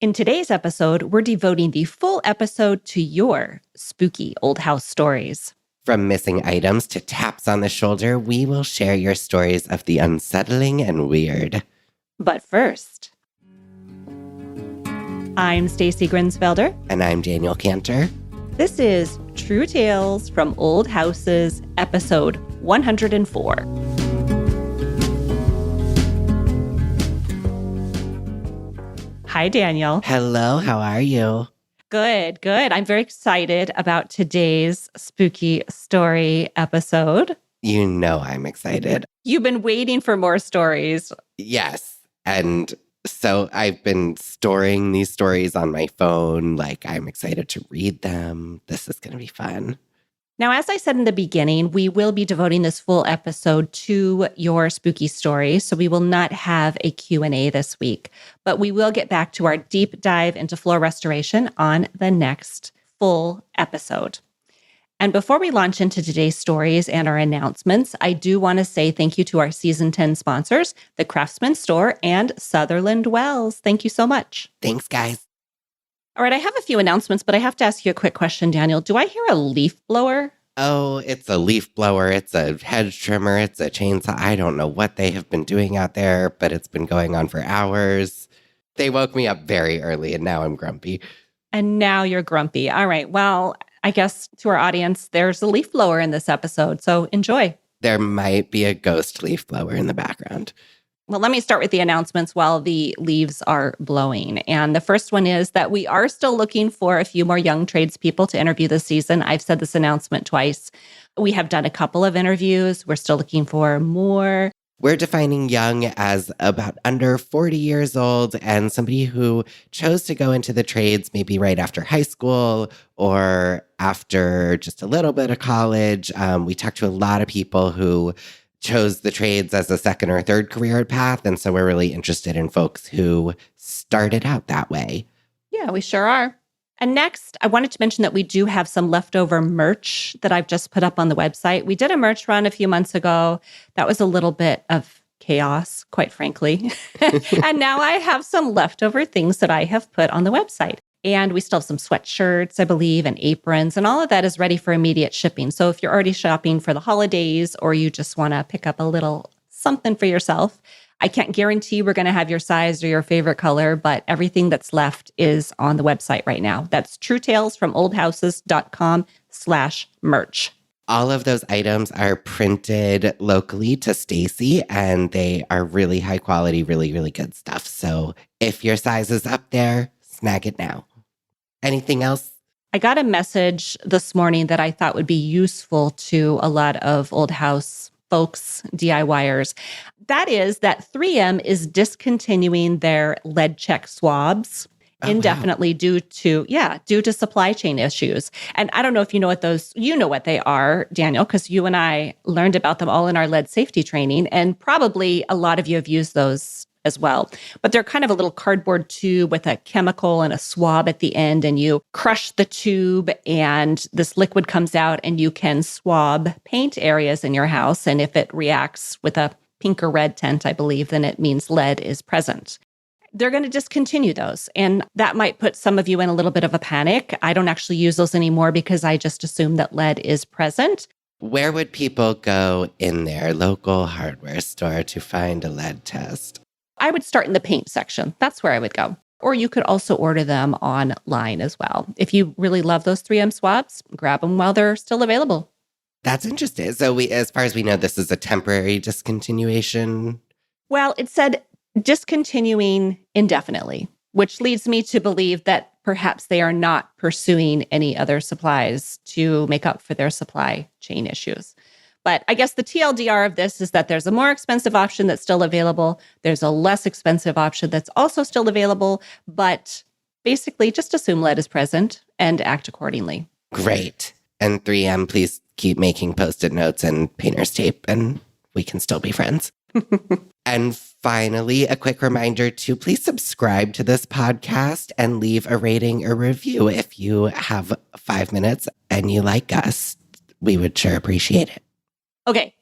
In today's episode, we're devoting the full episode to your spooky old house stories. From missing items to taps on the shoulder, we will share your stories of the unsettling and weird. But first, I'm Stacy Grinsfelder. And I'm Daniel Cantor. This is True Tales from Old Houses, episode 104. Hi, Daniel. Hello, how are you? Good. I'm very excited about today's spooky story episode. You know I'm excited. You've been waiting for more stories. Yes. And so I've been storing these stories on my phone. I'm excited to read them. This is going to be fun. Now, as I said in the beginning, we will be devoting this full episode to your spooky story. So we will not have a Q&A this week, but we will get back to our deep dive into floor restoration on the next full episode. And before we launch into today's stories and our announcements, I do want to say thank you to our Season 10 sponsors, The Craftsman Store and Sutherland Wells. Thank you so much. Thanks, guys. All right, I have a few announcements, but I have to ask you a quick question, Daniel. Do I hear a leaf blower? Oh, it's a leaf blower. It's a hedge trimmer. It's a chainsaw. I don't know what they have been doing out there, but it's been going on for hours. They woke me up very early, and now I'm grumpy. And now you're grumpy. All right, well, I guess to our audience, there's a leaf blower in this episode, so enjoy. There might be a ghost leaf blower in the background. Well, let me start with the announcements while the leaves are blowing. And the first one is that we are still looking for a few more young tradespeople to interview this season. I've said this announcement twice. We have done a couple of interviews. We're still looking for more. We're defining young as about under 40 years old and somebody who chose to go into the trades maybe right after high school or after just a little bit of college. We talked to a lot of people who chose the trades as a second or third career path. And so we're really interested in folks who started out that way. Yeah, we sure are. And next, I wanted to mention that we do have some leftover merch that I've just put up on the website. We did a merch run a few months ago. That was a little bit of chaos, quite frankly. And now I have some leftover things that I have put on the website. And we still have some sweatshirts, I believe, and aprons, and all of that is ready for immediate shipping. So if you're already shopping for the holidays or you just want to pick up a little something for yourself, I can't guarantee we're going to have your size or your favorite color, but everything that's left is on the website right now. That's truetalesfromoldhouses.com/merch. All of those items are printed locally to Stacy, and they are really high quality, really, really good stuff. So if your size is up there, snag it now. Anything else? I got a message this morning that I thought would be useful to a lot of old house folks, DIYers. That is that 3M is discontinuing their lead check swabs indefinitely due to supply chain issues. And I don't know if you know what they are, Daniel, because you and I learned about them all in our lead safety training. And probably a lot of you have used those as well. But they're kind of a little cardboard tube with a chemical and a swab at the end, and you crush the tube and this liquid comes out and you can swab paint areas in your house. And if it reacts with a pink or red tint, I believe, then it means lead is present. They're going to discontinue those. And that might put some of you in a little bit of a panic. I don't actually use those anymore because I just assume that lead is present. Where would people go in their local hardware store to find a lead test? I would start in the paint section. That's where I would go. Or you could also order them online as well. If you really love those 3M swabs, grab them while they're still available. That's interesting. So as far as we know, this is a temporary discontinuation. Well, it said discontinuing indefinitely, which leads me to believe that perhaps they are not pursuing any other supplies to make up for their supply chain issues. But I guess the TLDR of this is that there's a more expensive option that's still available. There's a less expensive option that's also still available. But basically, just assume lead is present and act accordingly. Great. And 3M, please keep making Post-it notes and painter's tape, and we can still be friends. And finally, a quick reminder to please subscribe to this podcast and leave a rating or review if you have 5 minutes and you like us. We would sure appreciate it. Okay,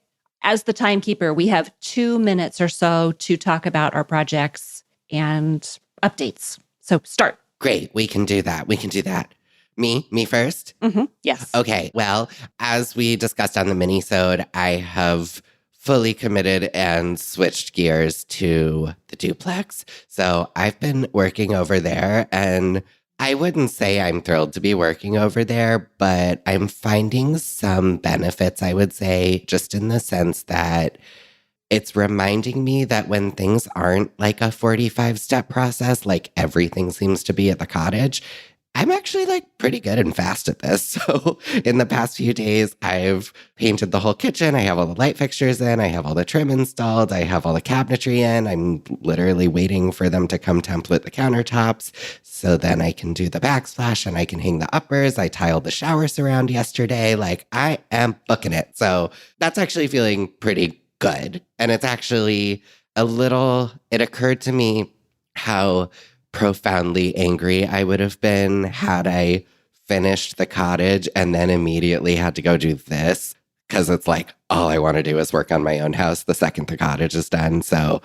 as the timekeeper, we have 2 minutes or so to talk about our projects and updates. So start. Great. We can do that. We can do that. Me first? Yes. Okay. Well, as we discussed on the mini-sode, I have fully committed and switched gears to the duplex. So I've been working over there, and I wouldn't say I'm thrilled to be working over there, but I'm finding some benefits, I would say, just in the sense that it's reminding me that when things aren't like a 45-step process, like everything seems to be at the cottage, I'm actually like pretty good and fast at this. So in the past few days, I've painted the whole kitchen. I have all the light fixtures in. I have all the trim installed. I have all the cabinetry in. I'm literally waiting for them to come template the countertops. So then I can do the backsplash and I can hang the uppers. I tiled the shower surround yesterday. Like I am booking it. So that's actually feeling pretty good. And it's actually it occurred to me how profoundly angry I would have been had I finished the cottage and then immediately had to go do this. Cause it's like, all I want to do is work on my own house the second the cottage is done. So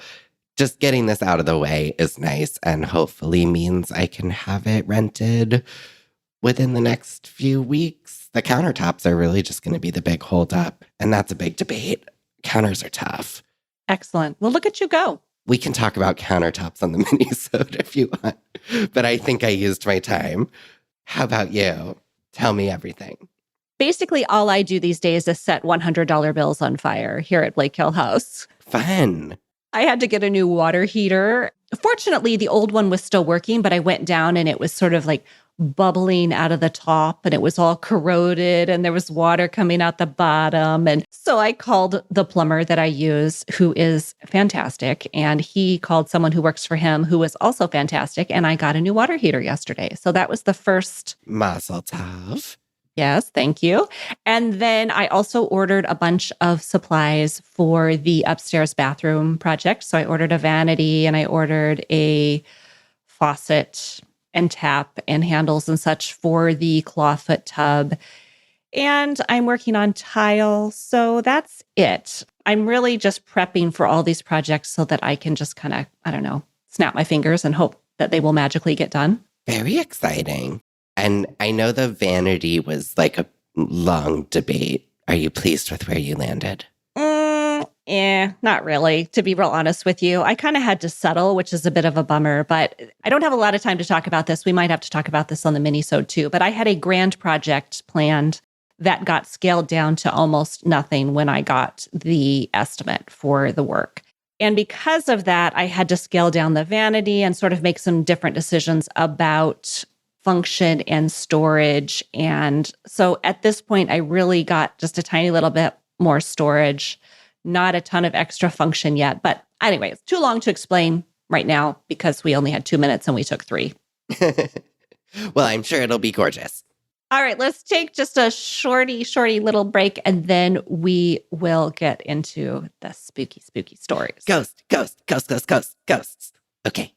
just getting this out of the way is nice and hopefully means I can have it rented within the next few weeks. The countertops are really just going to be the big holdup. And that's a big debate. Counters are tough. Excellent. Well, look at you go. We can talk about countertops on the mini-sode if you want, but I think I used my time. How about you? Tell me everything. Basically, all I do these days is set $100 bills on fire here at Blake Hill House. Fun. I had to get a new water heater. Fortunately, the old one was still working, but I went down and it was sort of like bubbling out of the top and it was all corroded and there was water coming out the bottom. And so I called the plumber that I use, who is fantastic. And he called someone who works for him, who was also fantastic. And I got a new water heater yesterday. So that was the first. Mazel tov. Yes, thank you. And then I also ordered a bunch of supplies for the upstairs bathroom project. So I ordered a vanity and I ordered a faucet and tap and handles and such for the clawfoot tub. And I'm working on tile. So that's it. I'm really just prepping for all these projects so that I can just kind of, snap my fingers and hope that they will magically get done. Very exciting. And I know the vanity was like a long debate. Are you pleased with where you landed? Not really, to be real honest with you. I kind of had to settle, which is a bit of a bummer, but I don't have a lot of time to talk about this. We might have to talk about this on the mini-sode too, but I had a grand project planned that got scaled down to almost nothing when I got the estimate for the work. And because of that, I had to scale down the vanity and sort of make some different decisions about function and storage. And so at this point, I really got just a tiny little bit more storage, not a ton of extra function yet. But anyway, it's too long to explain right now because we only had 2 minutes and we took 3. Well, I'm sure it'll be gorgeous. All right, let's take just a shorty little break and then we will get into the spooky stories. Ghosts. Okay.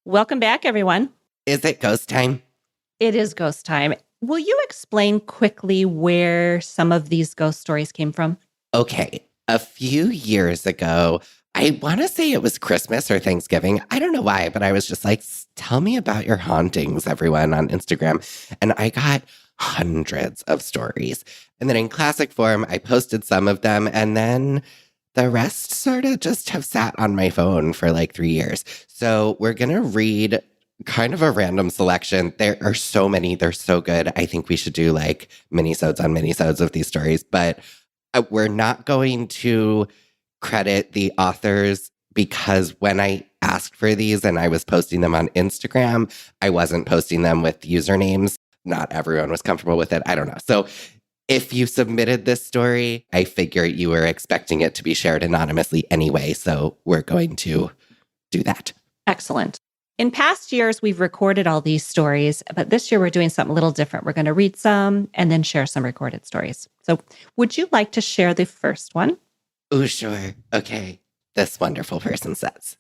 Welcome back, everyone. Is it ghost time? It is ghost time. Will you explain quickly where some of these ghost stories came from? Okay. A few years ago, I want to say it was Christmas or Thanksgiving. I don't know why, but I was just like, tell me about your hauntings, everyone, on Instagram. And I got hundreds of stories. And then in classic form, I posted some of them. And then the rest sort of just have sat on my phone for like 3 years. So we're going to read kind of a random selection. There are so many. They're so good. I think we should do like mini-sodes on mini-sodes of these stories. But we're not going to credit the authors because when I asked for these and I was posting them on Instagram, I wasn't posting them with usernames. Not everyone was comfortable with it. I don't know. So if you submitted this story, I figure you were expecting it to be shared anonymously anyway. So we're going to do that. Excellent. In past years, we've recorded all these stories, but this year we're doing something a little different. We're going to read some and then share some recorded stories. So would you like to share the first one? Oh, sure. Okay. This wonderful person says,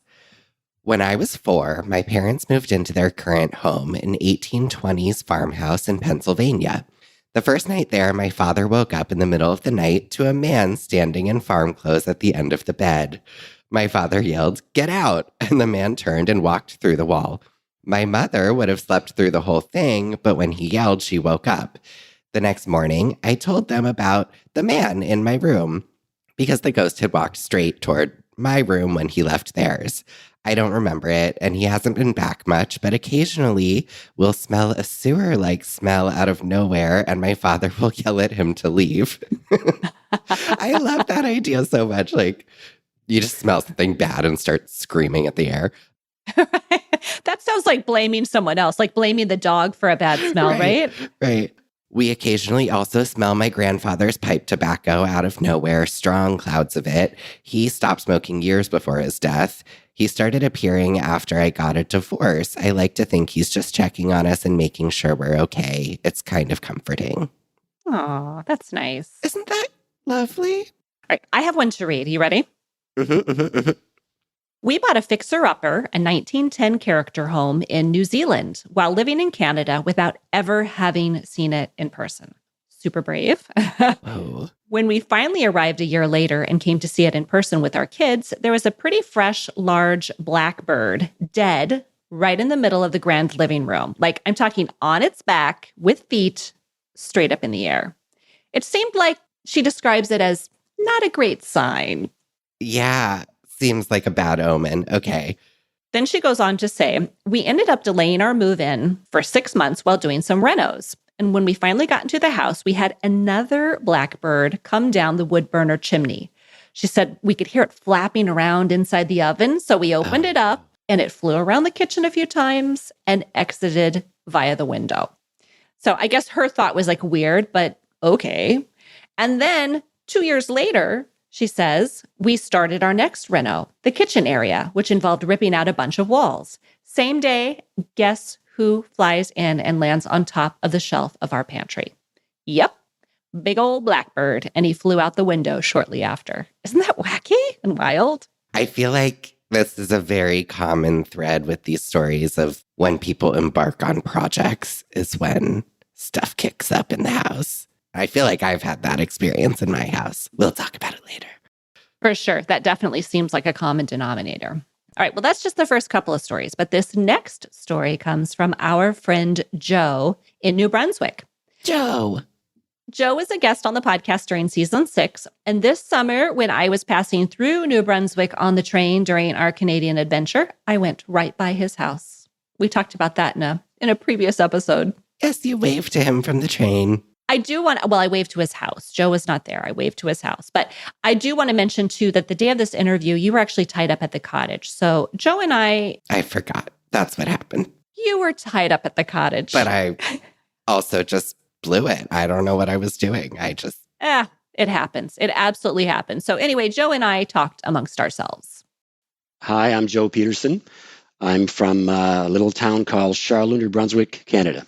When I was 4, my parents moved into their current home, an 1820s farmhouse in Pennsylvania. The first night there, my father woke up in the middle of the night to a man standing in farm clothes at the end of the bed. My father yelled, "Get out!" And the man turned and walked through the wall. My mother would have slept through the whole thing, but when he yelled, she woke up. The next morning, I told them about the man in my room because the ghost had walked straight toward my room when he left theirs. I don't remember it, and he hasn't been back much, but occasionally we'll smell a sewer-like smell out of nowhere, and my father will yell at him to leave. I love that idea so much. Like, you just smell something bad and start screaming at the air. That sounds like blaming someone else, like blaming the dog for a bad smell, right? Right. We occasionally also smell my grandfather's pipe tobacco out of nowhere, strong clouds of it. He stopped smoking years before his death. He started appearing after I got a divorce. I like to think he's just checking on us and making sure we're okay. It's kind of comforting. Oh, that's nice. Isn't that lovely? All right, I have one to read. You ready? We bought a fixer-upper, a 1910 character home in New Zealand while living in Canada without ever having seen it in person. Super brave. Whoa. When we finally arrived a year later and came to see it in person with our kids, there was a pretty fresh, large blackbird dead right in the middle of the grand living room. Like, I'm talking on its back with feet straight up in the air. It seemed like she describes it as not a great sign. Yeah, seems like a bad omen. Okay. Then she goes on to say, we ended up delaying our move-in for 6 months while doing some renos. And when we finally got into the house, we had another blackbird come down the wood burner chimney. She said we could hear it flapping around inside the oven. So we opened it up and it flew around the kitchen a few times and exited via the window. So I guess her thought was like weird, but okay. And then 2 years later, she says, we started our next reno, the kitchen area, which involved ripping out a bunch of walls. Same day, guess who flies in and lands on top of the shelf of our pantry? Yep, big old blackbird, and he flew out the window shortly after. Isn't that wacky and wild? I feel like this is a very common thread with these stories of when people embark on projects is when stuff kicks up in the house. I feel like I've had that experience in my house. We'll talk about it later. For sure. That definitely seems like a common denominator. All right. Well, that's just the first couple of stories. But this next story comes from our friend Joe in New Brunswick. Joe was a guest on the podcast during season 6. And this summer, when I was passing through New Brunswick on the train during our Canadian adventure, I went right by his house. We talked about that in a previous episode. Yes, you waved to him from the train. I waved to his house. Joe was not there. I waved to his house. But I do want to mention, too, that the day of this interview, you were actually tied up at the cottage. So Joe and I forgot. That's what happened. You were tied up at the cottage. But I also just blew it. I don't know what I was doing. It happens. It absolutely happens. So anyway, Joe and I talked amongst ourselves. Hi, I'm Joe Peterson. I'm from a little town called Charlotte, New Brunswick, Canada.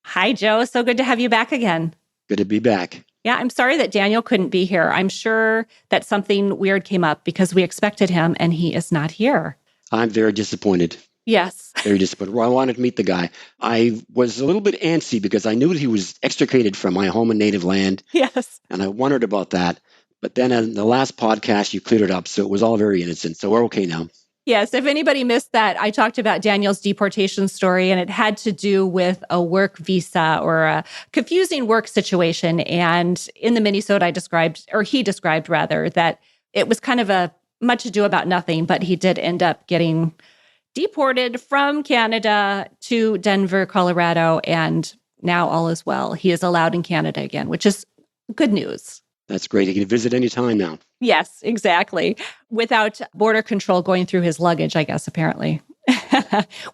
Hi, Joe. So good to have you back again. Good to be back. Yeah, I'm sorry that Daniel couldn't be here. I'm sure that something weird came up because we expected him and he is not here. I'm very disappointed. Yes. Very disappointed. Well, I wanted to meet the guy. I was a little bit antsy because I knew that he was extricated from my home and native land. Yes. And I wondered about that. But then in the last podcast, you cleared it up. So it was all very innocent. So we're okay now. Yes, if anybody missed that, I talked about Daniel's deportation story, and it had to do with a work visa or a confusing work situation. And in the minisode, he described that it was kind of a much ado about nothing, but he did end up getting deported from Canada to Denver, Colorado, and now all is well. He is allowed in Canada again, which is good news. That's great. He can visit anytime now. Yes, exactly. Without border control going through his luggage, I guess, apparently.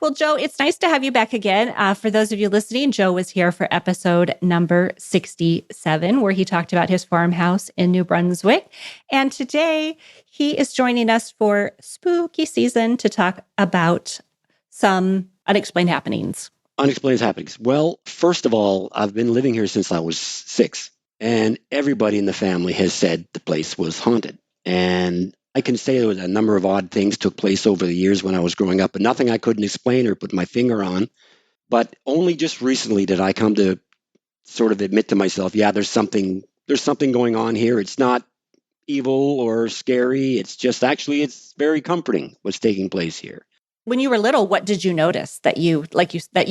Well, Joe, it's nice to have you back again. For those of you listening, Joe was here for episode number 67, where he talked about his farmhouse in New Brunswick. And today he is joining us for spooky season to talk about some unexplained happenings. Unexplained happenings. Well, first of all, I've been living here since I was 6. And everybody in the family has said the place was haunted. And I can say there was a number of odd things took place over the years when I was growing up, but nothing I couldn't explain or put my finger on. But only just recently did I come to sort of admit to myself, yeah, there's something going on here. It's not evil or scary. It's just actually it's very comforting what's taking place here. When you were little, what did you notice that you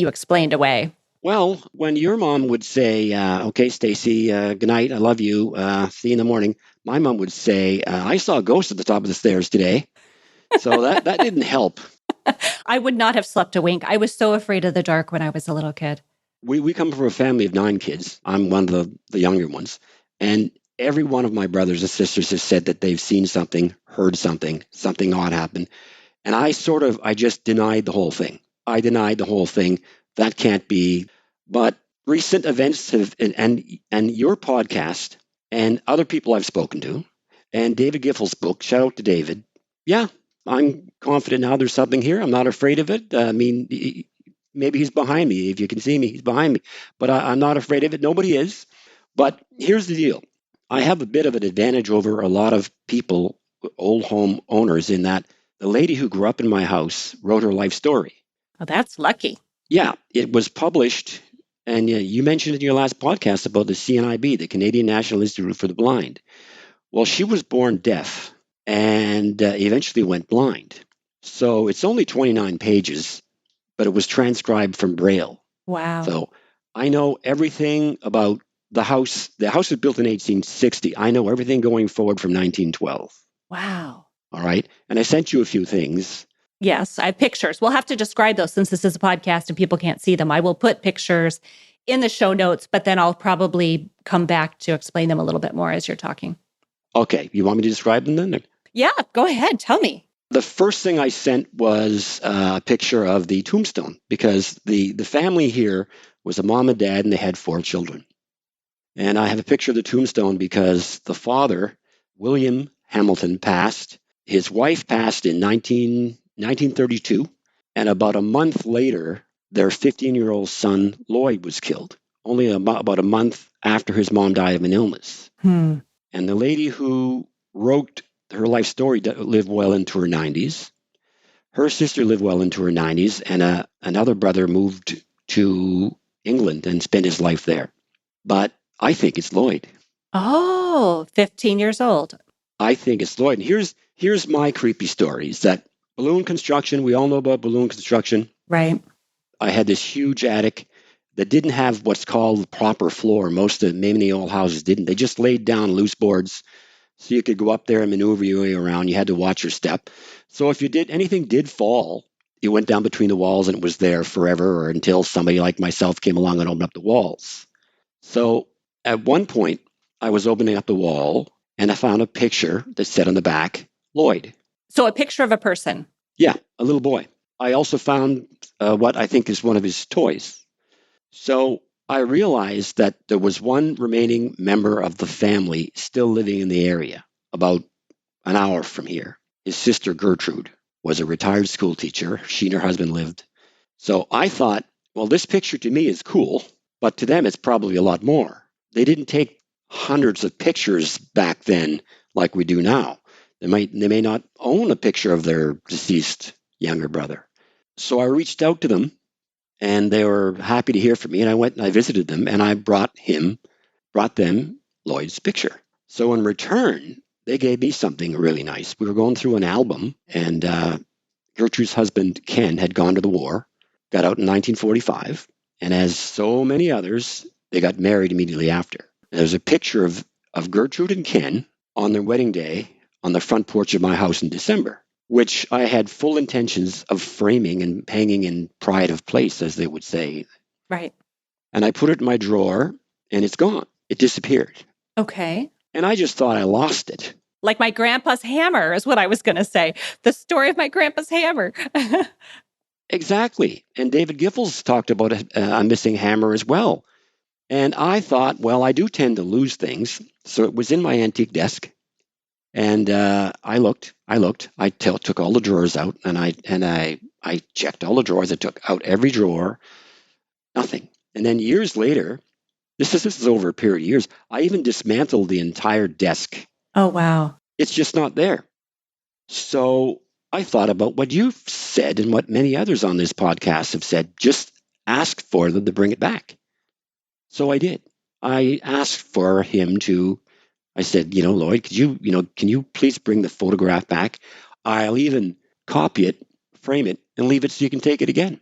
explained away? Well, when your mom would say, "Okay, Stacy, good night. I love you. See you in the morning," my mom would say, "I saw a ghost at the top of the stairs today." So that didn't help. I would not have slept a wink. I was so afraid of the dark when I was a little kid. We come from a family of 9 kids. I'm one of the younger ones, and every one of my brothers and sisters has said that they've seen something, heard something, something odd happen. And I just denied the whole thing. I denied the whole thing. That can't be. But recent events have, and your podcast and other people I've spoken to, and David Giffel's book, shout out to David. Yeah, I'm confident now there's something here. I'm not afraid of it. I mean, maybe he's behind me. If you can see me, he's behind me. But I'm not afraid of it. Nobody is. But here's the deal. I have a bit of an advantage over a lot of people, old home owners, in that the lady who grew up in my house wrote her life story. Oh, that's lucky. Yeah, it was published. And you mentioned in your last podcast about the CNIB, the Canadian National Institute for the Blind. Well, she was born deaf and eventually went blind. So it's only 29 pages, but it was transcribed from Braille. Wow. So I know everything about the house. The house was built in 1860. I know everything going forward from 1912. Wow. All right. And I sent you a few things. Yes, I have pictures. We'll have to describe those since this is a podcast and people can't see them. I will put pictures in the show notes, but then I'll probably come back to explain them a little bit more as you're talking. Okay. You want me to describe them then? Yeah, go ahead. Tell me. The first thing I sent was a picture of the tombstone because the family here was a mom and dad and they had 4 children. And I have a picture of the tombstone because the father, William Hamilton, passed. His wife passed in 1932. And about a month later, their 15-year-old son, Lloyd, was killed, only about a month after his mom died of an illness. And the lady who wrote her life story lived well into her 90s. Her sister lived well into her 90s, and another brother moved to England and spent his life there. But I think it's Lloyd. Oh, 15 years old. I think it's Lloyd. And here's my creepy story, is that balloon construction, we all know about balloon construction. Right. I had this huge attic that didn't have what's called proper floor. Many old houses didn't. They just laid down loose boards so you could go up there and maneuver your way around. You had to watch your step. So if anything did fall, you went down between the walls and it was there forever or until somebody like myself came along and opened up the walls. So at one point, I was opening up the wall and I found a picture that said on the back, Lloyd. So a picture of a person. Yeah, a little boy. I also found what I think is one of his toys. So I realized that there was one remaining member of the family still living in the area, about an hour from here. His sister Gertrude was a retired school teacher. She and her husband lived. So I thought, well, this picture to me is cool, but to them it's probably a lot more. They didn't take hundreds of pictures back then like we do now. They may not own a picture of their deceased younger brother. So I reached out to them and they were happy to hear from me. And I went and I visited them and I brought them Lloyd's picture. So in return, they gave me something really nice. We were going through an album and Gertrude's husband, Ken, had gone to the war, got out in 1945. And as so many others, they got married immediately after. There's a picture of Gertrude and Ken on their wedding day on the front porch of my house in December, which I had full intentions of framing and hanging in pride of place, as they would say. Right. And I put it in my drawer, and it's gone. It disappeared. Okay. And I just thought I lost it. Like my grandpa's hammer is what I was going to say. The story of my grandpa's hammer. Exactly. And David Giffel's talked about a missing hammer as well. And I thought, well, I do tend to lose things. So it was in my antique desk. And I looked. I took all the drawers out, and I checked all the drawers. I took out every drawer. Nothing. And then years later, this is over a period of years, I even dismantled the entire desk. Oh, wow. It's just not there. So I thought about what you've said and what many others on this podcast have said. Just ask for them to bring it back. So I did. I asked for him to, I said, Lloyd, can you please bring the photograph back? I'll even copy it, frame it, and leave it so you can take it again.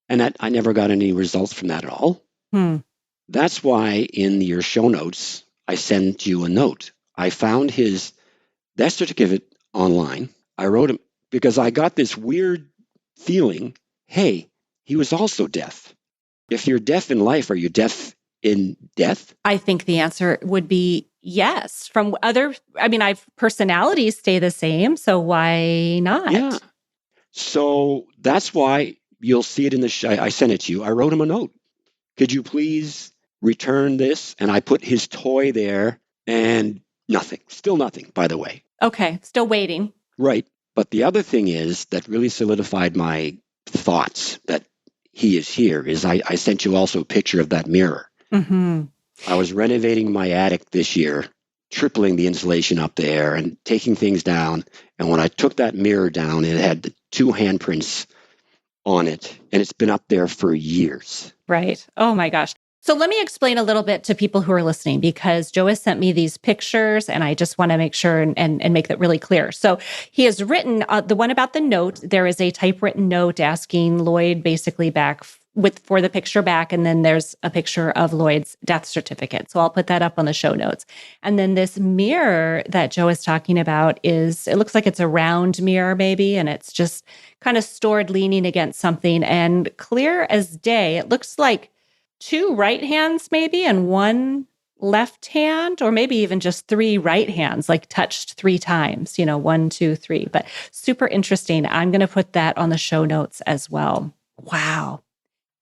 And I never got any results from that at all. Hmm. That's why in your show notes, I sent you a note. I found his death certificate online. I wrote him because I got this weird feeling, hey, he was also deaf. If you're deaf in life, are you deaf in death? I think the answer would be yes. I've personalities stay the same, so why not? Yeah. So that's why you'll see it in the I sent it to you. I wrote him a note. Could you please return this? And I put his toy there and nothing. Still nothing, by the way. Okay, still waiting. Right. But the other thing is that really solidified my thoughts that he is here is I sent you also a picture of that mirror. Mm-hmm. I was renovating my attic this year, tripling the insulation up there and taking things down. And when I took that mirror down, it had the 2 handprints on it, and it's been up there for years. Right. Oh my gosh. So let me explain a little bit to people who are listening, because Joe has sent me these pictures and I just want to make sure and make that really clear. So he has written the one about the note. There is a typewritten note asking Lloyd basically back for the picture back. And then there's a picture of Lloyd's death certificate. So I'll put that up on the show notes. And then this mirror that Joe is talking about it looks like it's a round mirror maybe. And it's just kind of stored leaning against something and clear as day. It looks like 2 right hands maybe and 1 left hand, or maybe even just 3 right hands, like touched 3 times, 1, 2, 3. But super interesting. I'm going to put that on the show notes as well. Wow.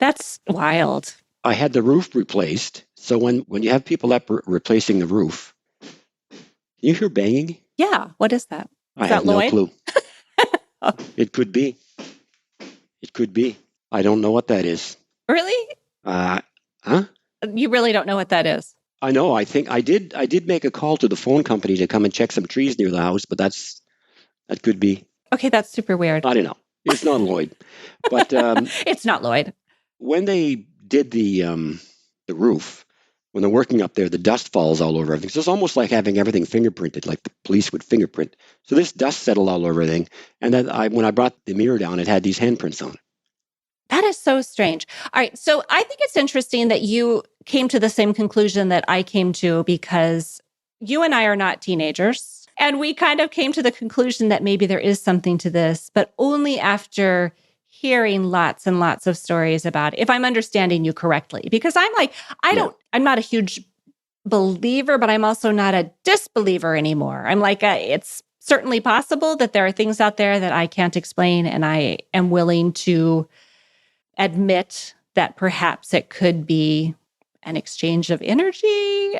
That's wild. I had the roof replaced. So when you have people up replacing the roof, can you hear banging? Yeah. What is that? I that have no Lloyd? clue. It could be. It could be. I don't know what that is. Really? Huh? You really don't know what that is? I know. I think I did make a call to the phone company to come and check some trees near the house, but that could be. Okay, that's super weird. I don't know. It's not Lloyd, but it's not Lloyd. When they did the roof, when they're working up there, the dust falls all over everything. So it's almost like having everything fingerprinted, like the police would fingerprint. So this dust settled all over everything, and then when I brought the mirror down, it had these handprints on it. That is so strange. All right. So I think it's interesting that you came to the same conclusion that I came to, because you and I are not teenagers. And we kind of came to the conclusion that maybe there is something to this, but only after hearing lots and lots of stories about it, if I'm understanding you correctly. Because I'm like, I'm not a huge believer, but I'm also not a disbeliever anymore. I'm like, it's certainly possible that there are things out there that I can't explain. And I am willing to admit that perhaps it could be an exchange of energy,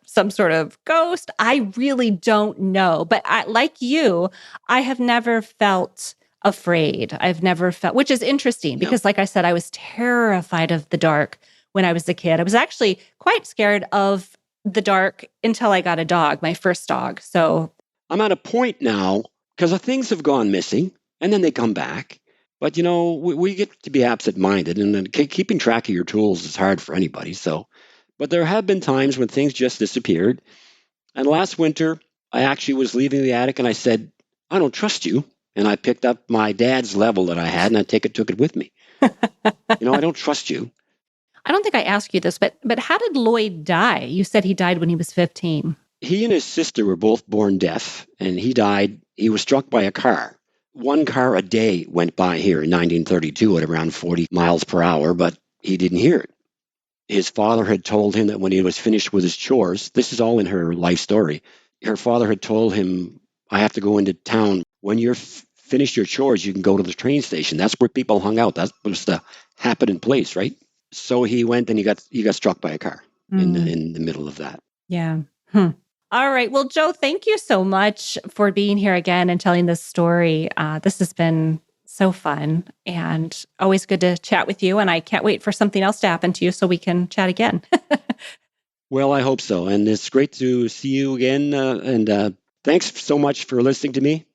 some sort of ghost. I really don't know. But like you, I have never felt afraid. I've never felt, which is interesting because, like I said, I was terrified of the dark when I was a kid. I was actually quite scared of the dark until I got a dog, my first dog. So I'm at a point now because things have gone missing and then they come back. But, we get to be absent-minded, and then keeping track of your tools is hard for anybody. But there have been times when things just disappeared. And last winter, I actually was leaving the attic, and I said, I don't trust you. And I picked up my dad's level that I had, and I took it with me. I don't trust you. I don't think I asked you this, but how did Lloyd die? You said he died when he was 15. He and his sister were both born deaf, and he died. He was struck by a car. 1 car a day went by here in 1932 at around 40 miles per hour, but he didn't hear it. His father had told him that when he was finished with his chores, this is all in her life story, her father had told him, I have to go into town. When you're finished your chores, you can go to the train station. That's where people hung out. That's supposed to happen in place, right? So he went and he got struck by a car in the middle of that. Yeah. All right. Well, Joe, thank you so much for being here again and telling this story. This has been so fun and always good to chat with you. And I can't wait for something else to happen to you so we can chat again. Well, I hope so. And it's great to see you again. And thanks so much for listening to me.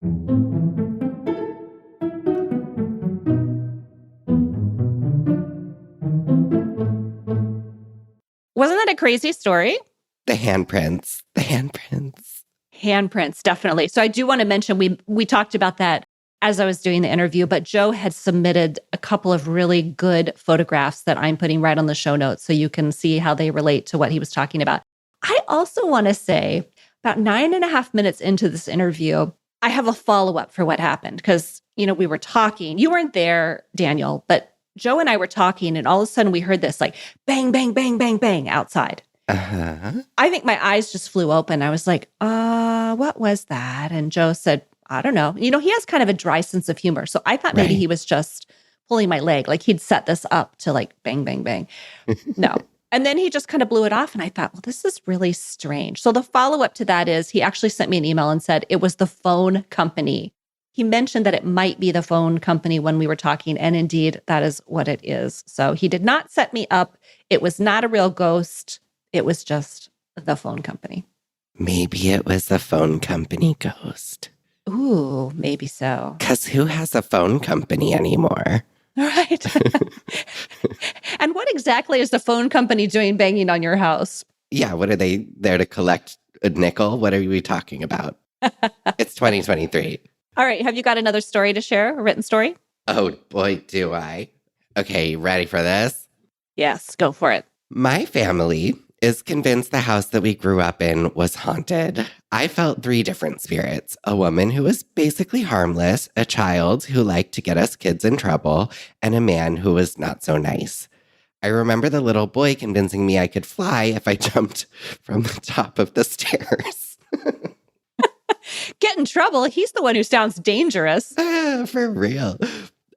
Wasn't that a crazy story? The handprints. The handprints. Handprints, definitely. So I do want to mention, we talked about that as I was doing the interview, but Joe had submitted a couple of really good photographs that I'm putting right on the show notes so you can see how they relate to what he was talking about. I also want to say about 9.5 minutes into this interview, I have a follow-up for what happened because, we were talking. You weren't there, Daniel, but Joe and I were talking and all of a sudden we heard this like bang, bang, bang, bang, bang outside. Uh-huh. I think my eyes just flew open. I was like, what was that? And Joe said, I don't know. He has kind of a dry sense of humor. So I thought maybe Right. he was just pulling my leg, like he'd set this up to like bang, bang, bang. No. And then he just kind of blew it off. And I thought, well, this is really strange. So the follow-up to that is he actually sent me an email and said it was the phone company. He mentioned that it might be the phone company when we were talking. And indeed, that is what it is. So he did not set me up. It was not a real ghost. It was just the phone company. Maybe it was the phone company ghost. Ooh, maybe so. Because who has a phone company anymore? Right. And what exactly is the phone company doing banging on your house? Yeah, what are they there to collect a nickel? What are we talking about? It's 2023. All right. Have you got another story to share, a written story? Oh boy, do I. Okay, you ready for this? Yes, go for it. My family is convinced the house that we grew up in was haunted. I felt 3 different spirits: a woman who was basically harmless, a child who liked to get us kids in trouble, and a man who was not so nice. I remember the little boy convincing me I could fly if I jumped from the top of the stairs. Get in trouble. He's the one who sounds dangerous. For real.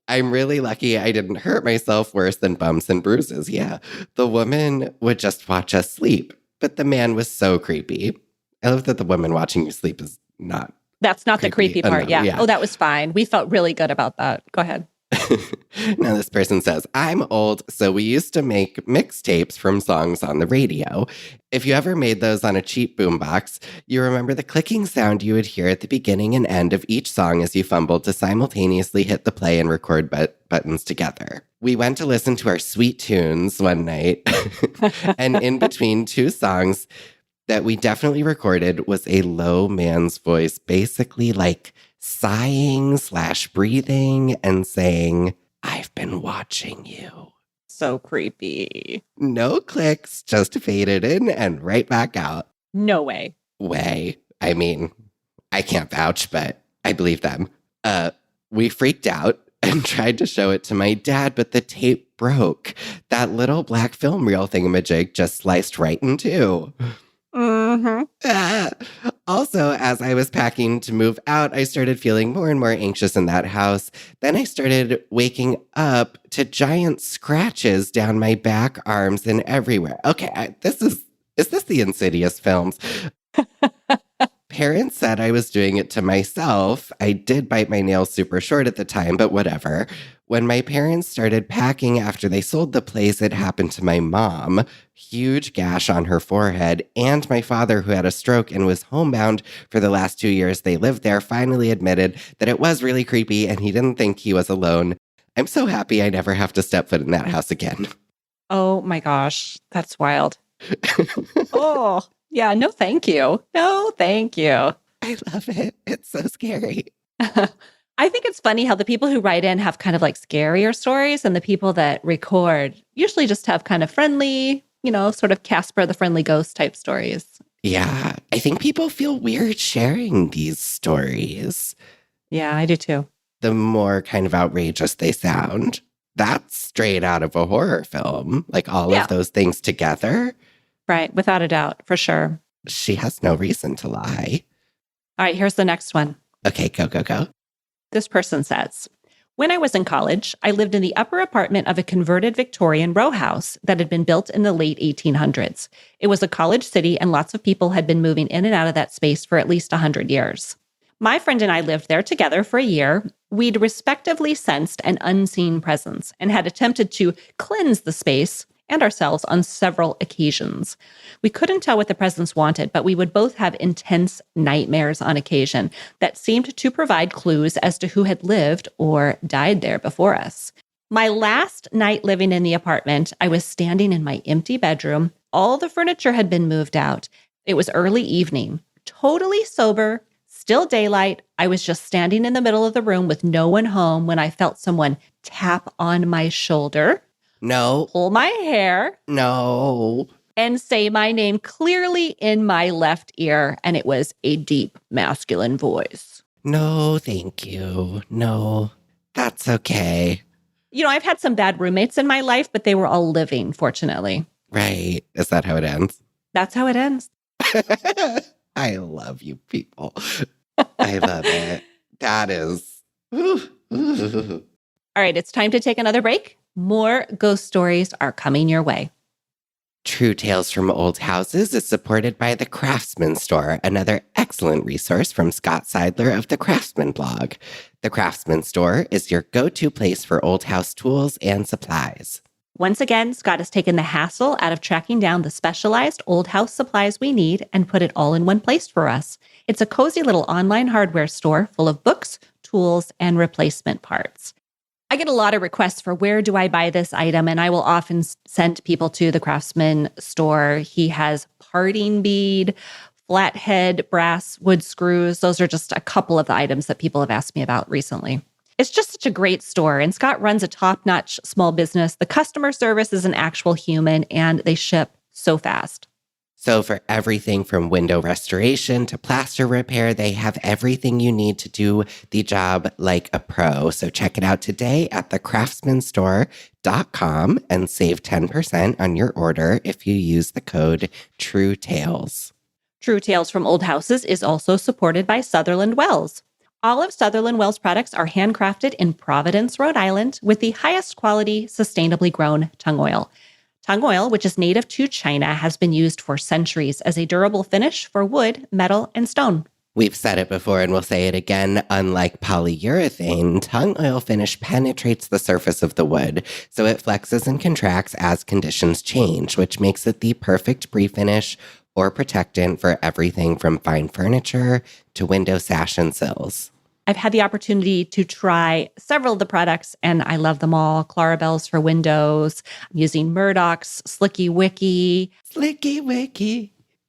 I'm really lucky I didn't hurt myself worse than bumps and bruises. Yeah. The woman would just watch us sleep, but the man was so creepy. I love that the woman watching you sleep is not. That's not the creepy part. enough. Yeah. Oh, that was fine. We felt really good about that. Go ahead. Now, this person says, I'm old, so we used to make mixtapes from songs on the radio. If you ever made those on a cheap boombox, you remember the clicking sound you would hear at the beginning and end of each song as you fumbled to simultaneously hit the play and record buttons together. We went to listen to our sweet tunes one night, and in between 2 songs that we definitely recorded was a low man's voice, basically like sighing/breathing and saying, I've been watching you. So creepy. No clicks, just faded in and right back out. No way. I mean, I can't vouch, but I believe them. We freaked out and tried to show it to my dad, but the tape broke. That little black film reel thingamajig just sliced right in 2. Mm-hmm. Also, as I was packing to move out, I started feeling more and more anxious in that house. Then I started waking up to giant scratches down my back, arms, and everywhere. Okay, is this the Insidious films? Parents said I was doing it to myself. I did bite my nails super short at the time, but whatever. When my parents started packing after they sold the place, it happened to my mom. Huge gash on her forehead. And my father, who had a stroke and was homebound for the last 2 years they lived there, finally admitted that it was really creepy and he didn't think he was alone. I'm so happy I never have to step foot in that house again. Oh my gosh. That's wild. Oh, yeah. No, thank you. No, thank you. I love it. It's so scary. I think it's funny how the people who write in have kind of like scarier stories, and the people that record usually just have kind of friendly, sort of Casper the Friendly Ghost type stories. Yeah, I think people feel weird sharing these stories. Yeah, I do too. The more kind of outrageous they sound. That's straight out of a horror film. Like all of those things together. Right, without a doubt, for sure. She has no reason to lie. All right, here's the next one. Okay, go. This person says, when I was in college, I lived in the upper apartment of a converted Victorian row house that had been built in the late 1800s. It was a college city, and lots of people had been moving in and out of that space for at least 100 years. My friend and I lived there together for a year. We'd respectively sensed an unseen presence and had attempted to cleanse the space and ourselves on several occasions. We couldn't tell what the presence wanted, but we would both have intense nightmares on occasion that seemed to provide clues as to who had lived or died there before us. My last night living in the apartment, I was standing in my empty bedroom. All the furniture had been moved out. It was early evening, totally sober, still daylight. I was just standing in the middle of the room with no one home when I felt someone tap on my shoulder, No. pull my hair, No. and say my name clearly in my left ear. And it was a deep, masculine voice. No, thank you. No, that's okay. You know, I've had some bad roommates in my life, but they were all living, fortunately. Right. Is that how it ends? That's how it ends. I love you people. I love it. That is. Ooh. All right, it's time to take another break. More ghost stories are coming your way. True Tales from Old Houses is supported by The Craftsman Store, another excellent resource from Scott Seidler of the Craftsman blog. The Craftsman Store is your go-to place for old house tools and supplies. Once again, Scott has taken the hassle out of tracking down the specialized old house supplies we need and put it all in one place for us. It's a cozy little online hardware store full of books, tools, and replacement parts. I get a lot of requests for where do I buy this item, and I will often send people to the Craftsman Store. He has parting bead, flathead brass wood screws. Those are just a couple of the items that people have asked me about recently. It's just such a great store, and Scott runs a top-notch small business. The customer service is an actual human, and they ship so fast. So for everything from window restoration to plaster repair, they have everything you need to do the job like a pro. So check it out today at thecraftsmanstore.com and save 10% on your order if you use the code TRUETALES. True Tales from Old Houses is also supported by Sutherland Wells. All of Sutherland Wells products are handcrafted in Providence, Rhode Island, with the highest quality, sustainably grown tung oil. Tung oil, which is native to China, has been used for centuries as a durable finish for wood, metal, and stone. We've said it before and we'll say it again. Unlike polyurethane, tung oil finish penetrates the surface of the wood, so it flexes and contracts as conditions change, which makes it the perfect pre-finish or protectant for everything from fine furniture to window sash and sills. I've had the opportunity to try several of the products, and I love them all. Clarabelle's for windows. I'm using Murdoch's, Slicky Wicky,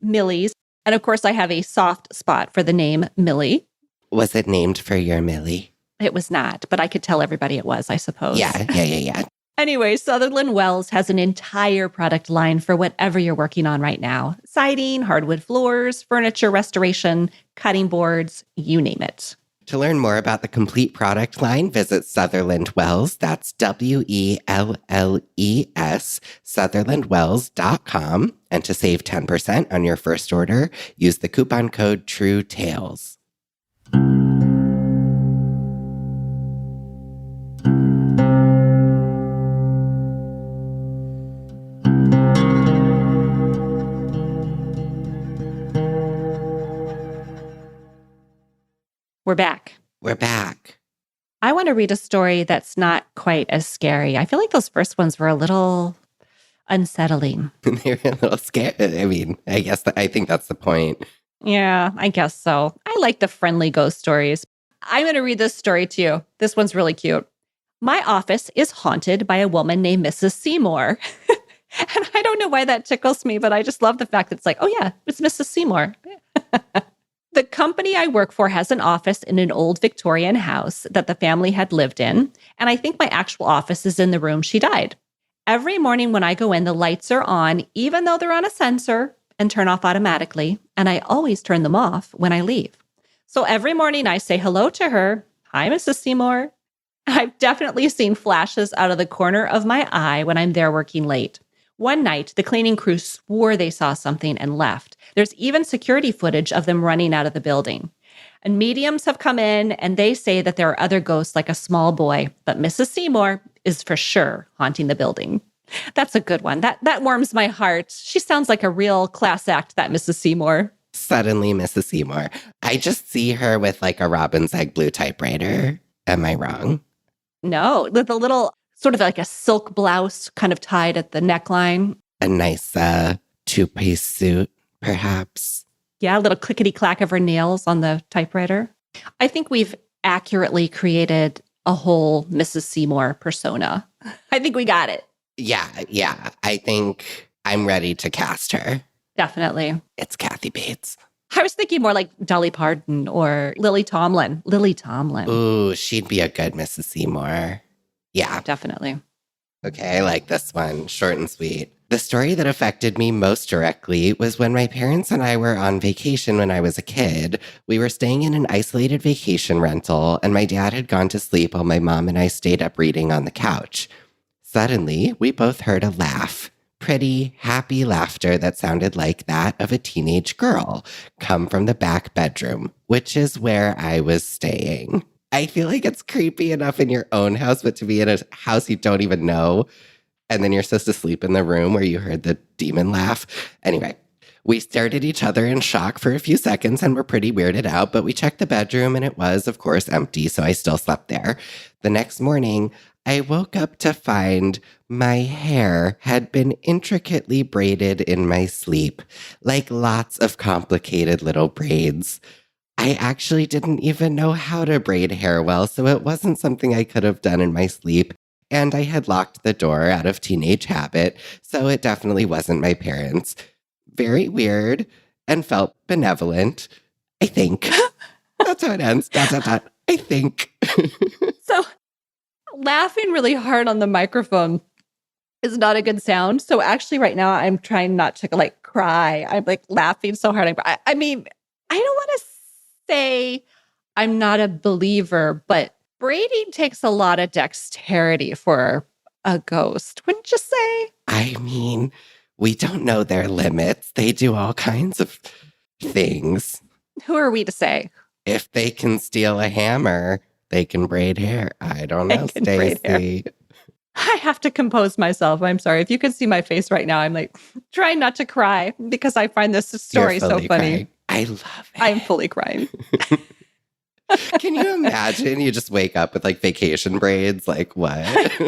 Millie's. And of course, I have a soft spot for the name Millie. Was it named for your Millie? It was not, but I could tell everybody it was, I suppose. Yeah. Anyway, Sutherland Wells has an entire product line for whatever you're working on right now. Siding, hardwood floors, furniture restoration, cutting boards, you name it. To learn more about the complete product line, visit Sutherland Wells. That's WELLES, SutherlandWells.com. And to save 10% on your first order, use the coupon code TRUETALES. We're back. We're back. I want to read a story that's not quite as scary. I feel like those first ones were a little unsettling. They're a little scary. I mean, I think that's the point. Yeah, I guess so. I like the friendly ghost stories. I'm going to read this story to you. This one's really cute. My office is haunted by a woman named Mrs. Seymour. And I don't know why that tickles me, but I just love the fact that it's like, oh yeah, it's Mrs. Seymour. The company I work for has an office in an old Victorian house that the family had lived in, and I think my actual office is in the room she died. Every morning when I go in, the lights are on, even though they're on a sensor, and turn off automatically, and I always turn them off when I leave. So every morning I say hello to her. Hi, Mrs. Seymour. I've definitely seen flashes out of the corner of my eye when I'm there working late. One night, the cleaning crew swore they saw something and left. There's even security footage of them running out of the building. And mediums have come in, and they say that there are other ghosts like a small boy, but Mrs. Seymour is for sure haunting the building. That's a good one. That warms my heart. She sounds like a real class act, that Mrs. Seymour. Suddenly, Mrs. Seymour. I just see her with like a robin's egg blue typewriter. Am I wrong? No, with a little sort of like a silk blouse kind of tied at the neckline. A nice two-piece suit, perhaps. Yeah, a little clickety-clack of her nails on the typewriter. I think we've accurately created a whole Mrs. Seymour persona. I think we got it. Yeah. I think I'm ready to cast her. Definitely. It's Kathy Bates. I was thinking more like Dolly Parton or Lily Tomlin. Lily Tomlin. Ooh, she'd be a good Mrs. Seymour. Yeah. Definitely. Okay, I like this one. Short and sweet. The story that affected me most directly was when my parents and I were on vacation when I was a kid. We were staying in an isolated vacation rental, and my dad had gone to sleep while my mom and I stayed up reading on the couch. Suddenly, we both heard a laugh. Pretty, happy laughter that sounded like that of a teenage girl come from the back bedroom, which is where I was staying. I feel like it's creepy enough in your own house, but to be in a house you don't even know, and then you're supposed to sleep in the room where you heard the demon laugh. Anyway, we stared at each other in shock for a few seconds and were pretty weirded out, but we checked the bedroom and it was, of course, empty, so I still slept there. The next morning, I woke up to find my hair had been intricately braided in my sleep, like lots of complicated little braids. I actually didn't even know how to braid hair well, so it wasn't something I could have done in my sleep. And I had locked the door out of teenage habit, so it definitely wasn't my parents. Very weird and felt benevolent, I think. That's how it ends. ... I think. So laughing really hard on the microphone is not a good sound. So actually right now I'm trying not to like cry. I'm like laughing so hard. I mean, I don't want to say I'm not a believer, but braiding takes a lot of dexterity for a ghost, wouldn't you say? I mean, we don't know their limits. They do all kinds of things. Who are we to say? If they can steal a hammer, they can braid hair. I don't know, Stacy. I have to compose myself. I'm sorry. If you could see my face right now, I'm like trying not to cry because I find this story so funny. Crying. I love it. I'm fully crying. Can you imagine? You just wake up with like vacation braids. Like what?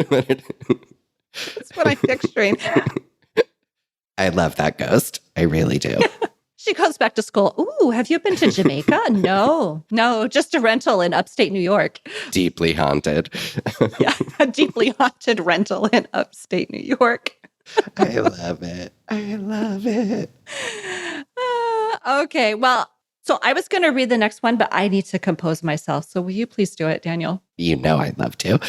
That's what I'm picturing. I love that ghost. I really do. She goes back to school. Ooh, have you been to Jamaica? No, just a rental in upstate New York. Deeply haunted. Yeah, a deeply haunted rental in upstate New York. I love it. I love it. Okay, well, so I was going to read the next one, but I need to compose myself. So will you please do it, Daniel? You know I'd love to.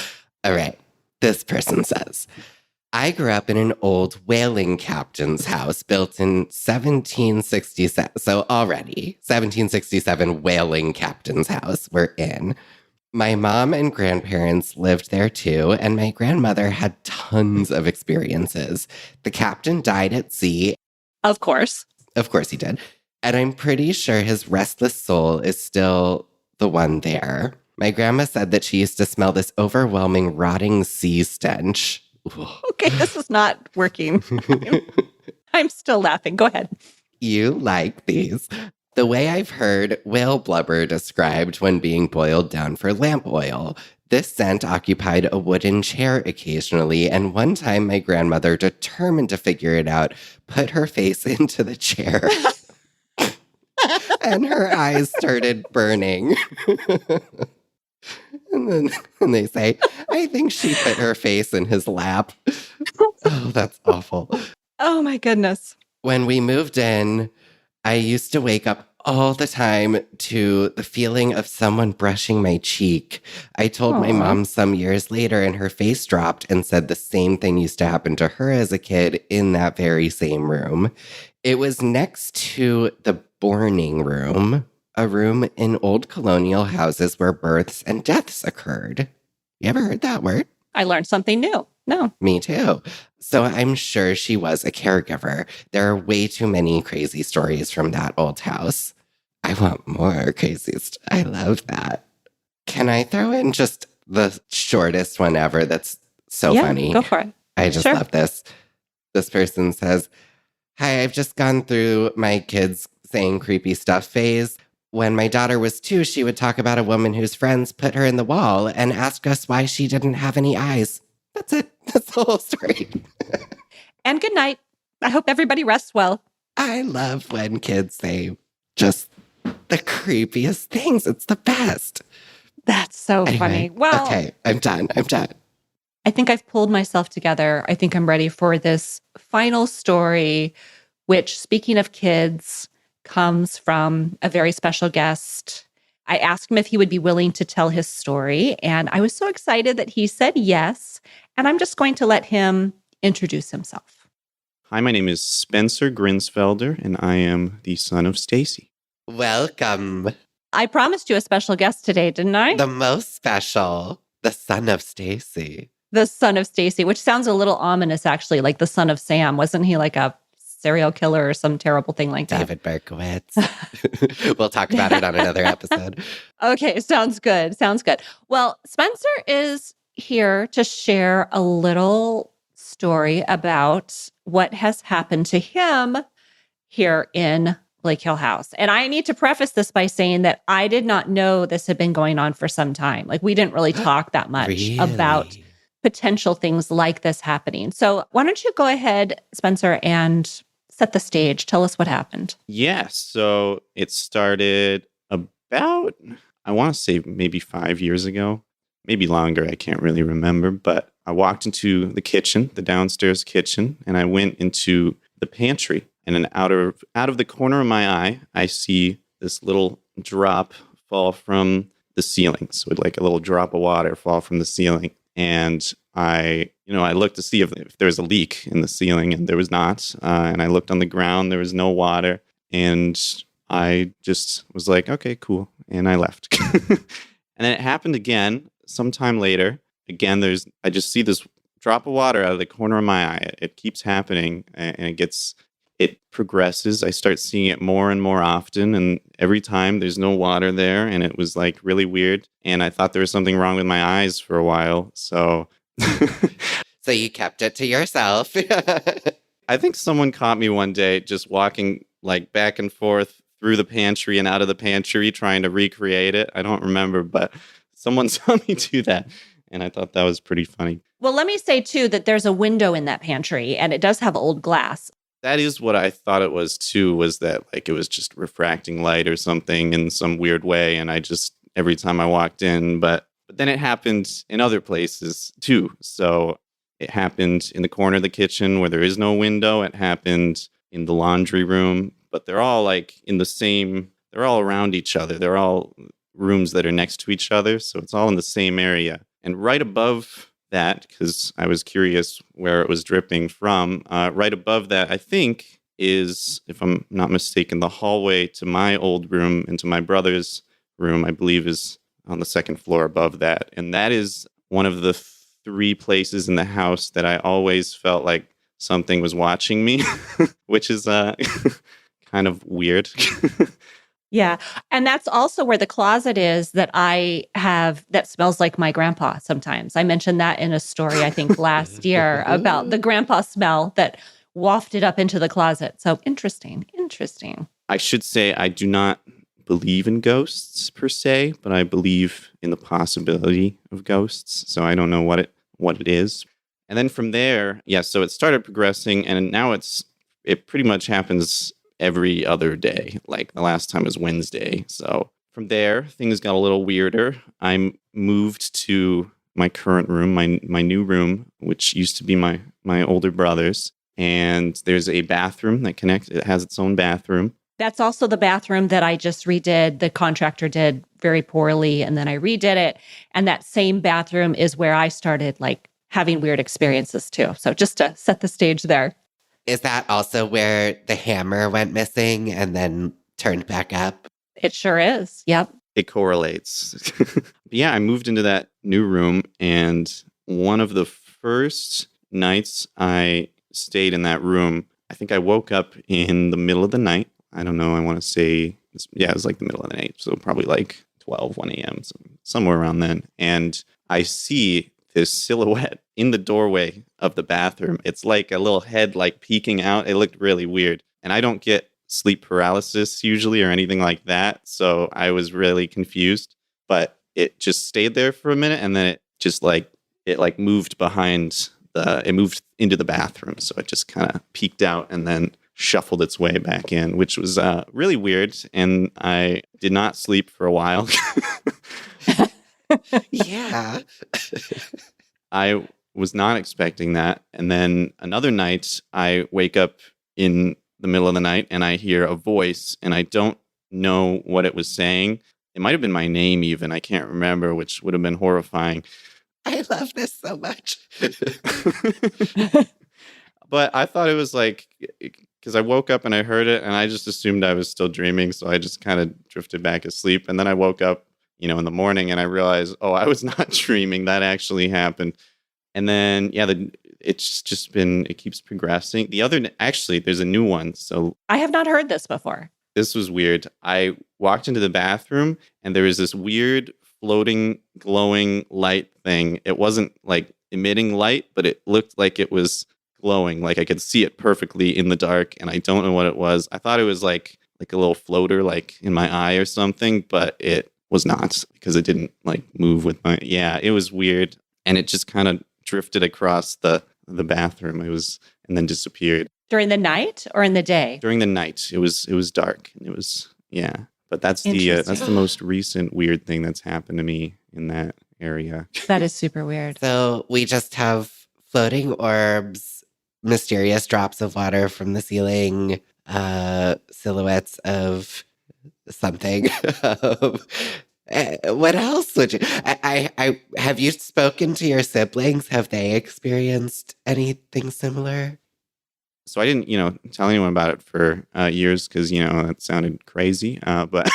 All right. This person says, I grew up in an old whaling captain's house built in 1767. So already, 1767 whaling captain's house we're in. My mom and grandparents lived there too, and my grandmother had tons of experiences. The captain died at sea. Of course. Of course he did. And I'm pretty sure his restless soul is still the one there. My grandma said that she used to smell this overwhelming rotting sea stench. Okay, this is not working. I'm still laughing. Go ahead. You like these. The way I've heard whale blubber described when being boiled down for lamp oil. This scent occupied a wooden chair occasionally, and one time my grandmother, determined to figure it out, put her face into the chair. And her eyes started burning. And they say, I think she put her face in his lap. Oh, that's awful. Oh, my goodness. When we moved in, I used to wake up all the time to the feeling of someone brushing my cheek. I told my mom some years later, and her face dropped and said the same thing used to happen to her as a kid in that very same room. It was next to the bourning room, a room in old colonial houses where births and deaths occurred. You ever heard that word? I learned something new. No. Me too. So I'm sure she was a caregiver. There are way too many crazy stories from that old house. I want more crazy I love that. Can I throw in just the shortest one ever that's so funny? Go for it. I just love this. This person says, hi, I've just gone through my kids saying creepy stuff phase. When my daughter was 2, she would talk about a woman whose friends put her in the wall and ask us why she didn't have any eyes. That's it. That's the whole story. And good night. I hope everybody rests well. I love when kids say just the creepiest things. It's the best. That's so Anyway, funny. Well, okay, I'm done. I think I've pulled myself together. I think I'm ready for this final story, which, speaking of kids, comes from a very special guest. I asked him if he would be willing to tell his story, and I was so excited that he said yes. And I'm just going to let him introduce himself. Hi, my name is Spencer Grinsfelder, and I am the son of Stacy. Welcome. I promised you a special guest today, didn't I? The most special, the son of Stacy. The son of Stacy, which sounds a little ominous, actually, like the son of Sam. Wasn't he like a serial killer or some terrible thing like that? David Berkowitz. We'll talk about it on another episode. Okay, sounds good. Sounds good. Well, Spencer is here to share a little story about what has happened to him here in Blake Hill House. And I need to preface this by saying that I did not know this had been going on for some time. Like, we didn't really talk that much Really? about potential things like this happening. So why don't you go ahead, Spencer, and set the stage. Tell us what happened. Yeah, so it started about, I want to say maybe 5 years ago, maybe longer. I can't really remember, but I walked into the kitchen, the downstairs kitchen, and I went into the pantry. And then out of the corner of my eye, I see this little drop fall from the ceiling. So like a little drop of water fall from the ceiling. And I looked to see if there was a leak in the ceiling, and there was not. And I looked on the ground, there was no water. And I just was like, okay, cool. And I left. And then it happened again sometime later. Again, I just see this drop of water out of the corner of my eye. It keeps happening, and it progresses. I start seeing it more and more often, and every time there's no water there, and it was like really weird. And I thought there was something wrong with my eyes for a while. So So you kept it to yourself. I think someone caught me one day just walking like back and forth through the pantry and out of the pantry trying to recreate it. I don't remember, but someone saw me do that. And I thought that was pretty funny. Well, let me say, too, that there's a window in that pantry, and it does have old glass. That is what I thought it was, too, was that like it was just refracting light or something in some weird way. And I just, every time I walked in, but then it happened in other places, too. So it happened in the corner of the kitchen where there is no window. It happened in the laundry room, but they're all like they're all around each other. They're all rooms that are next to each other. So it's all in the same area. And right above that, because I was curious where it was dripping from, right above that, I think is, if I'm not mistaken, the hallway to my old room and to my brother's room, I believe is on the second floor above that. And that is one of the 3 places in the house that I always felt like something was watching me, which is kind of weird. Yeah. And that's also where the closet is that I have that smells like my grandpa sometimes. I mentioned that in a story, I think, last year about the grandpa smell that wafted up into the closet. So interesting. I should say I do not believe in ghosts per se, but I believe in the possibility of ghosts. So I don't know what it is. And then from there, so it started progressing, and now it pretty much happens every other day. Like the last time was Wednesday. So from there, things got a little weirder. I moved to my current room, my new room, which used to be my older brother's. And there's a bathroom that connects. It has its own bathroom. That's also the bathroom that I just redid. The contractor did very poorly, and then I redid it. And that same bathroom is where I started like having weird experiences too. So just to set the stage there. Is that also where the hammer went missing and then turned back up? It sure is. Yep. It correlates. Yeah, I moved into that new room, and one of the first nights I stayed in that room, I think I woke up in the middle of the night. I don't know, I want to say, it was like the middle of the night, so probably like 1 a.m., so somewhere around then. And I see this silhouette in the doorway of the bathroom. It's like a little head like peeking out. It looked really weird. And I don't get sleep paralysis usually or anything like that, so I was really confused. But it just stayed there for a minute, and then it just like it like moved it moved into the bathroom. So it just kind of peeked out and then shuffled its way back in, which was really weird. And I did not sleep for a while. Yeah. I was not expecting that. And then another night, I wake up in the middle of the night and I hear a voice, and I don't know what it was saying. It might have been my name even. I can't remember, which would have been horrifying. I love this so much. But I thought it was like, because I woke up and I heard it and I just assumed I was still dreaming. So I just kind of drifted back asleep. And then I woke up, in the morning and I realized, oh, I was not dreaming. That actually happened. And then, yeah, it keeps progressing. Actually, there's a new one. So I have not heard this before. this was weird. I walked into the bathroom and there was this weird floating, glowing light thing. It wasn't like emitting light, but it looked like it was glowing. Like I could see it perfectly in the dark, and I don't know what it was. I thought it was like a little floater, like in my eye or something, but it was not, because it didn't like move with my. Yeah, it was weird, and it just kind of drifted across the bathroom. And then disappeared. During the night or in the day? During the night, it was dark, and it was But that's the most recent weird thing that's happened to me in that area. That is super weird. So we just have floating orbs, mysterious drops of water from the ceiling, silhouettes of something. What else would you? I have you spoken to your siblings? Have they experienced anything similar? So I didn't, tell anyone about it for years because, that sounded crazy. But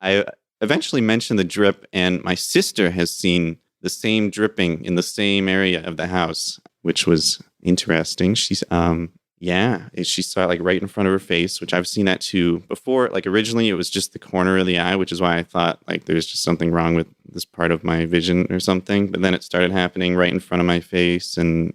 I eventually mentioned the drip, and my sister has seen the same dripping in the same area of the house, which was interesting. She saw it like right in front of her face, which I've seen that too before. Like originally it was just the corner of the eye, which is why I thought like there's just something wrong with this part of my vision or something. But then it started happening right in front of my face, and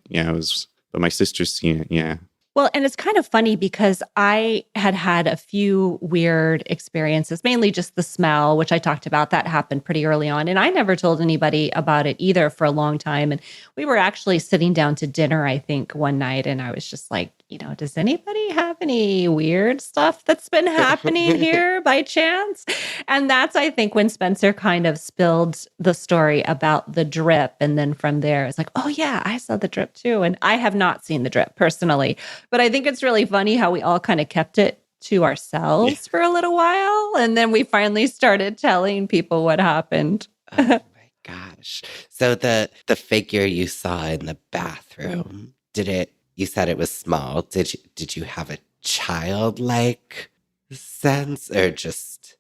but my sister's seen it. Yeah. Well, and it's kind of funny because I had a few weird experiences, mainly just the smell, which I talked about. That happened pretty early on. And I never told anybody about it either for a long time. And we were actually sitting down to dinner, I think, one night. And I was just like, does anybody have any weird stuff that's been happening here by chance? And that's, I think, when Spencer kind of spilled the story about the drip. And then from there, it's like, oh, yeah, I saw the drip too. And I have not seen the drip personally. But I think it's really funny how we all kind of kept it to ourselves for a little while. And then we finally started telling people what happened. Oh my gosh. So the figure you saw in the bathroom, you said it was small. Did you have a childlike sense, or just?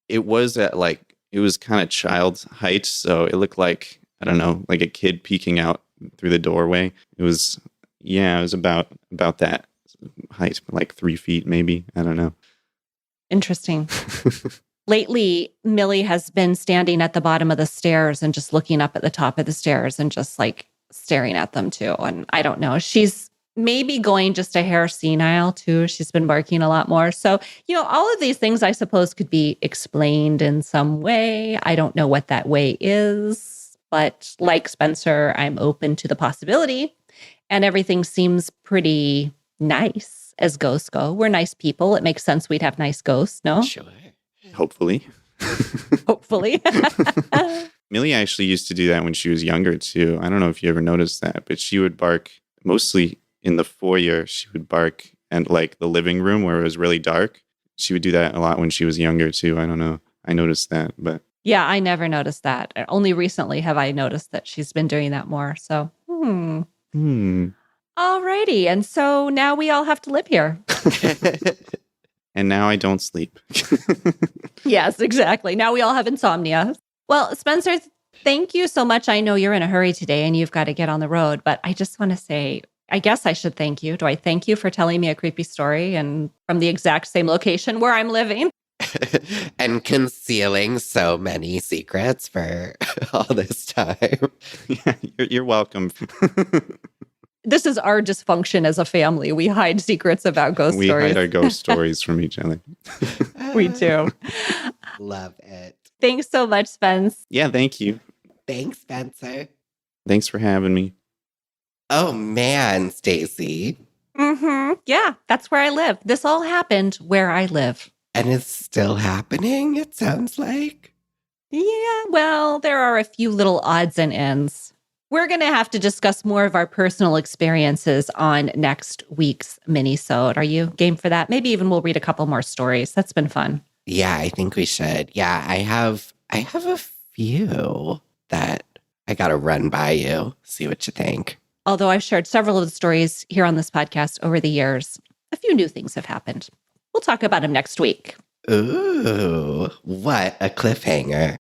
It was it was kind of child's height. So it looked like, I don't know, like a kid peeking out through the doorway. It was about that height, like 3 feet, maybe. I don't know. Interesting. Lately, Millie has been standing at the bottom of the stairs and just looking up at the top of the stairs and just like staring at them too. And I don't know, she's maybe going just a hair senile too. She's been barking a lot more. So, all of these things I suppose could be explained in some way. I don't know what that way is, but like Spencer, I'm open to the possibility. And everything seems pretty nice as ghosts go. We're nice people. It makes sense we'd have nice ghosts, no? Sure. Hopefully. Hopefully. Millie actually used to do that when she was younger too. I don't know if you ever noticed that, but she would bark mostly in the foyer. She would bark and like the living room where it was really dark. She would do that a lot when she was younger too. I don't know. I noticed that, but. Yeah, I never noticed that. Only recently have I noticed that she's been doing that more. So, Alrighty. And so now we all have to live here. And now I don't sleep. Yes, exactly. Now we all have insomnia. Well, Spencer, thank you so much. I know you're in a hurry today and you've got to get on the road, but I just want to say, I guess I should thank you. Do I thank you for telling me a creepy story and from the exact same location where I'm living? And concealing so many secrets for all this time. Yeah, you're welcome. This is our dysfunction as a family. We hide secrets about ghost stories. We hide our ghost stories from each other. We do. Love it. Thanks so much, Spence. Yeah, thank you. Thanks, Spencer. Thanks for having me. Oh man, Stacy. Yeah, that's where I live. This all happened where I live. And it's still happening, it sounds like. Yeah, well, there are a few little odds and ends. We're going to have to discuss more of our personal experiences on next week's mini-sode. Are you game for that? Maybe even we'll read a couple more stories. That's been fun. Yeah, I think we should. Yeah, I have a few that I got to run by you, see what you think. Although I've shared several of the stories here on this podcast over the years, a few new things have happened. We'll talk about them next week. Ooh, what a cliffhanger.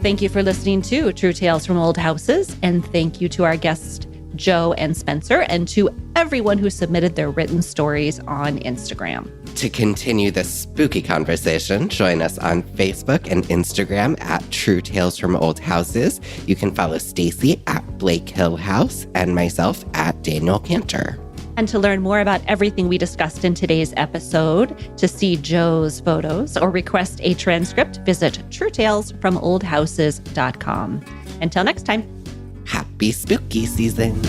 Thank you for listening to True Tales from Old Houses, and thank you to our guests, Joe and Spencer, and to everyone who submitted their written stories on Instagram. To continue the spooky conversation, join us on Facebook and Instagram at True Tales from Old Houses. You can follow Stacy at Blake Hill House and myself at Daniel Cantor. And to learn more about everything we discussed in today's episode, to see Joe's photos or request a transcript, visit truetalesfromoldhouses.com. Until next time. Happy spooky season.